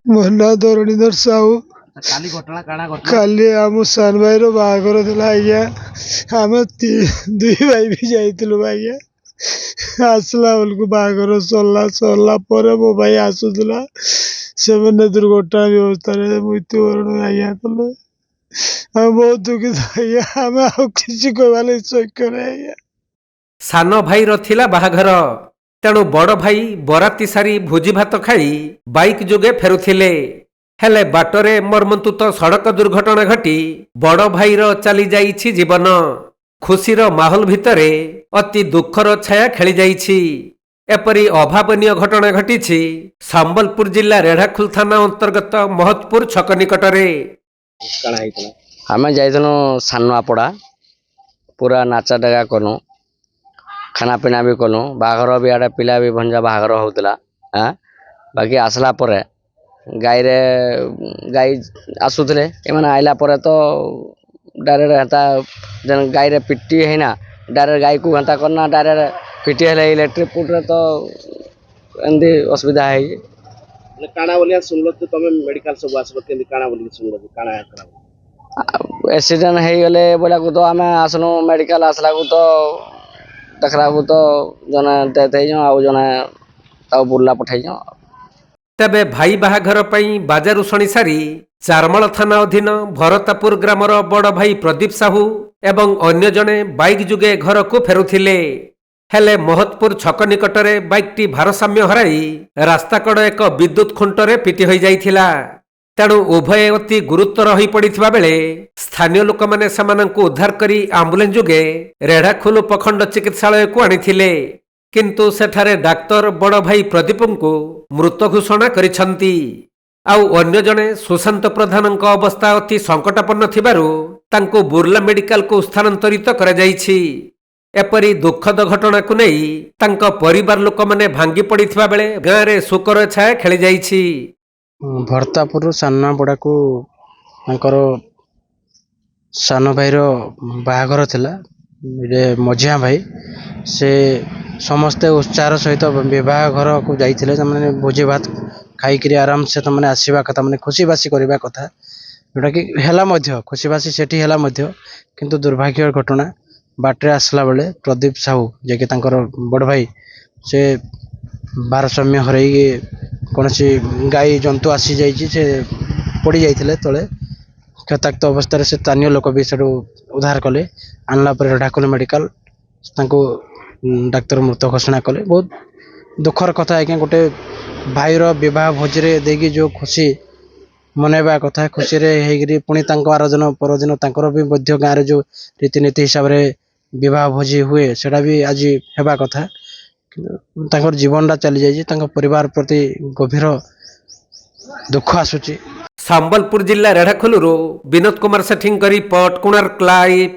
ମୋ ନାଁ ଧରଣୀଧର ସାହୁ। କାଲି ଘଟଣା କାଣା ଘଟଣା କାଲି ଆମ ସାନ ଭାଇର ବାହାଘର ଥିଲା ଆଜ୍ଞା। ଆମେ ଦୁଇ ଭାଇ ବି ଯାଇଥିଲୁ ଆଜ୍ଞା। ଆସିଲା ବେଳକୁ ବାହାଘର ସରିଲା ପରେ ମୋ ଭାଇ ଆସୁଥିଲା, ସେମାନେ ଦୁର୍ଘଟଣା ବ୍ୟବସ୍ଥାରେ ମୃତ୍ୟୁବରଣ ଆଜ୍ଞା କଲେ। ଆମେ ବହୁତ ଦୁଃଖିତ ଆଜ୍ଞା। ଆମେ ଆଉ କିଛି କହିବା ଲାଗି ସକ୍ଷମ ନାହିଁ ଆଜ୍ଞା। ସାନ ଭାଇର ଥିଲା ବାହାଘର, ତେଣୁ ବଡ଼ ଭାଇ ବରାତି ସାରି ଭୋଜି ଭାତ ଖାଇ ବାଇକ୍ ଯୋଗେ ଫେରୁଥିଲେ। ହେଲେ ବାଟରେ ମର୍ମନ୍ତୁତ ସଡ଼କ ଦୁର୍ଘଟଣା ଘଟି ବଡ଼ ଭାଇର ଚାଲି ଯାଇଛି ଜୀବନ। ଖୁସିର ମାହୋଲ ଭିତରେ ଅତି ଦୁଃଖର ଛାୟା ଖେଳି ଯାଇଛି। ଏପରି ଅଭାବନୀୟ ଘଟଣା ଘଟିଛି ସମ୍ବଲପୁର ଜିଲ୍ଲା ରେଢ଼ାଖୋଲ ଥାନା ଅନ୍ତର୍ଗତ ମହତପୁର ଛକ ନିକଟରେ। କାଣା ହେଇଥିଲା? ଆମେ ଯାଇଥିଲୁ ସାନୁଆପଡ଼ା, ପୁରା ନାଚା ଡେଗା କଲୁ, ଖାନା ପିନା ବି କଲୁ, ବାହାଘର ବି ଆଡ଼େ ପିଲା ବି ଭଞ୍ଜା ବାହାଘର ହେଉଥିଲା। ବାକି ଆସିଲା ପରେ ଗାଈ ଆସୁଥିଲେ, ଏମାନେ ଆଇଲା ପରେ ତ ଡାଇରେକ୍ଟ ହେନ୍ତା ଯେନ୍ ଗାଈରେ ପିଟି ହେଇନା ଡାଇରେକ୍ଟ ଗାଈକୁ ହେନ୍ତା କରନା ଡାଇରେକ୍ଟ ପିଟି ହେଲେ ଇଲେକ୍ଟ୍ରିକ୍ ପୁଟରେ ତ ଏମିତି ଅସୁବିଧା ହେଇଛି। କାଣା ବୋଲିଆ ଶୁଣିଲ ତ ତମେ ମେଡିକାଲ ସବୁ ଆସିଲ, କେମିତି କାଣା ବୋଲି ଶୁଣିଲ କାଣା ହେଇଥିଲା? ଏକ୍ସିଡେଣ୍ଟ ହେଇଗଲେ ବୋଲାକୁ ତ ଆମେ ଆସିଲୁ ମେଡ଼ିକାଲ। ଆସିଲାକୁ ତ ଦେଖିଲାକୁ ତ ଜଣେ ଡେଥ୍ ହେଇଯାଉ, ଆଉ ଜଣେ ତାକୁ ବୁର୍ଲା ପଠେଇଯାଉ। ତେବେ ଭାଇ ବାହାଘର ପାଇଁ ବାଜାରୁ ଶୁଣି ସାରି ଚାରମଳ ଥାନା ଅଧୀନ ଭରତାପୁର ଗ୍ରାମର ବଡ଼ ଭାଇ ପ୍ରଦୀପ ସାହୁ ଏବଂ ଅନ୍ୟ ଜଣେ ବାଇକ୍ ଯୋଗେ ଘରକୁ ଫେରୁଥିଲେ। ହେଲେ ମହତପୁର ଛକ ନିକଟରେ ବାଇକ୍ଟି ଭାରସାମ୍ୟ ହରାଇ ରାସ୍ତାକଡ଼ ଏକ ବିଦ୍ୟୁତ୍ ଖୁଣ୍ଟରେ ପିଟି ହୋଇଯାଇଥିଲା। ତେଣୁ ଉଭୟ ଅତି ଗୁରୁତର ହୋଇପଡ଼ିଥିବା ବେଳେ ସ୍ଥାନୀୟ ଲୋକମାନେ ସେମାନଙ୍କୁ ଉଦ୍ଧାର କରି ଆମ୍ବୁଲାନ୍ସ ଯୋଗେ ରେଢ଼ାଖୋଲ ଉପଖଣ୍ଡ ଚିକିତ୍ସାଳୟକୁ ଆଣିଥିଲେ। କିନ୍ତୁ ସେଠାରେ ଡାକ୍ତର ବଡ଼ ଭାଇ ପ୍ରଦୀପଙ୍କୁ ମୃତ ଘୋଷଣା କରିଛନ୍ତି। ଆଉ ଅନ୍ୟ ଜଣେ ସୁଶାନ୍ତ ପ୍ରଧାନଙ୍କ ଅବସ୍ଥା ଅତି ସଙ୍କଟାପନ୍ନ ଥିବାରୁ ତାଙ୍କୁ ବୁର୍ଲା ମେଡିକାଲକୁ ସ୍ଥାନାନ୍ତରିତ କରାଯାଇଛି। ଏପରି ଦୁଃଖଦ ଘଟଣାକୁ ନେଇ ତାଙ୍କ ପରିବାର ଲୋକମାନେ ଭାଙ୍ଗି ପଡ଼ିଥିବା ବେଳେ ଗାଁରେ ଶୋକର ଛାୟା ଖେଳିଯାଇଛି। ଭରତାପୁରରୁ ସାନପଡ଼ାକୁ ତାଙ୍କର ସାନ ଭାଇର ବାହାଘର ଥିଲା। ମଝିଆ ଭାଇ ସେ ସମସ୍ତେ ଉତ୍ସାହର ସହିତ ବିବାହ ଘରକୁ ଯାଇଥିଲେ। ସେମାନେ ଭୋଜି ଭାତ ଖାଇକିରି ଆରାମସେ ସେମାନେ ଆସିବା କଥା, ମାନେ ଖୁସିବାସି କରିବା କଥା, ଯେଉଁଟାକି ହେଲା ମଧ୍ୟ ଖୁସିବାସି ସେଠି ହେଲା ମଧ୍ୟ। କିନ୍ତୁ ଦୁର୍ଭାଗ୍ୟର ଘଟଣା, ବାଟରେ ଆସିଲା ବେଳେ ପ୍ରଦୀପ ସାହୁ ଯିଏକି ତାଙ୍କର ବଡ଼ ଭାଇ, ସେ ଭାରସାମ୍ୟ ହରାଇକି କୌଣସି ଗାଈ ଜନ୍ତୁ ଆସିଯାଇଛି, ସେ ପଡ଼ି ଯାଇଥିଲେ ତଳେ। କ୍ଷତାକ୍ତ ଅବସ୍ଥାରେ ସେ ସ୍ଥାନୀୟ ଲୋକ ବି ସେଠୁ ଉଦ୍ଧାର କଲେ। ଆଣିଲା ପରେ ରେଢ଼ାଖୋଲ ମେଡ଼ିକାଲ ତାଙ୍କୁ ଡାକ୍ତର ମୃତ ଘୋଷଣା କଲେ। ବହୁତ ଦୁଃଖର କଥା ଆଜ୍ଞା। ଗୋଟେ ଭାଇର ବିବାହ ଭୋଜିରେ ଦେଇକି ଯେଉଁ ଖୁସି ମନେଇବା କଥା, ଖୁସିରେ ହେଇକିରି ପୁଣି ତାଙ୍କ ଆରଦିନ ପରଦିନ ତାଙ୍କର ବି ମଧ୍ୟ ଗାଁରେ ଯେଉଁ ରୀତିନୀତି ହିସାବରେ ବିବାହ ଭୋଜି ହୁଏ, ସେଇଟା ବି ଆଜି ହେବା କଥା। କିନ୍ତୁ ତାଙ୍କର ଜୀବନଟା ଚାଲିଯାଇଛି। ତାଙ୍କ ପରିବାର ପ୍ରତି ଗଭୀର ଦୁଃଖ ଆସୁଛି। ସମ୍ବଲପୁର ଜିଲ୍ଲା ରେଢ଼ାଖୋଲରୁ ବିନୋଦ କୁମାର ସେଠୀଙ୍କ ରିପୋର୍ଟ, କୋଣାର୍କ ଲାଇଭ୍।